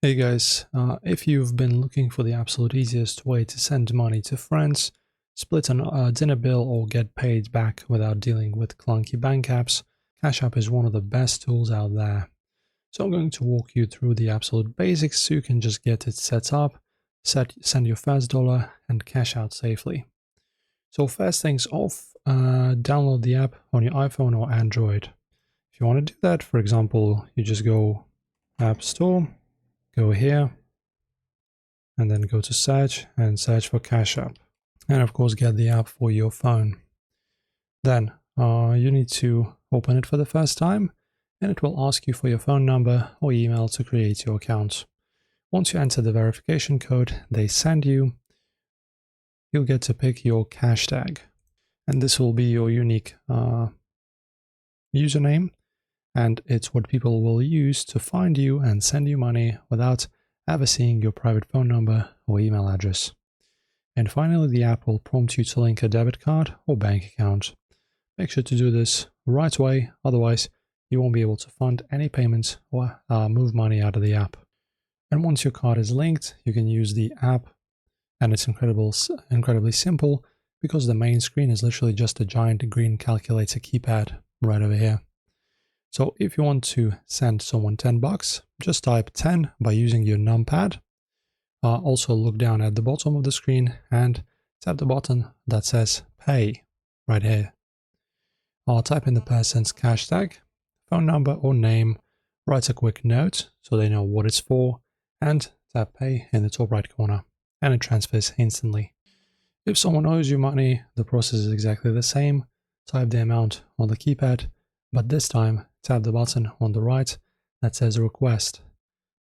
Hey guys, if you've been looking for the absolute easiest way to send money to friends, split a dinner bill or get paid back without dealing with clunky bank apps, Cash App is one of the best tools out there. So I'm going to walk you through the absolute basics so you can just get it set up, send your first dollar and cash out safely. So first things off, download the app on your iPhone or Android. If you want to do that, for example, you just go App Store, go here, and then go to search and search for Cash App. And of course, get the app for your phone. Then you need to open it for the first time, and it will ask you for your phone number or email to create your account. Once you enter the verification code they send you, you'll get to pick your cash tag. And this will be your unique username, and it's what people will use to find you and send you money without ever seeing your private phone number or email address. And finally, the app will prompt you to link a debit card or bank account. Make sure to do this right away, otherwise you won't be able to fund any payments or move money out of the app. And once your card is linked, you can use the app, and it's incredibly simple because the main screen is literally just a giant green calculator keypad right over here. So if you want to send someone $10, just type 10 by using your numpad. Also look down at the bottom of the screen and tap the button that says pay right here. I'll type in the person's cash tag, phone number or name, write a quick note so they know what it's for, and tap pay in the top right corner, and it transfers instantly. If someone owes you money, the process is exactly the same. Type the amount on the keypad, but this time tap the button on the right that says request.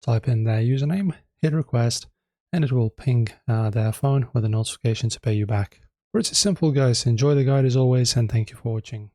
Type in their username, hit request, and it will ping their phone with a notification to pay you back. Pretty simple guys, enjoy the guide as always and thank you for watching.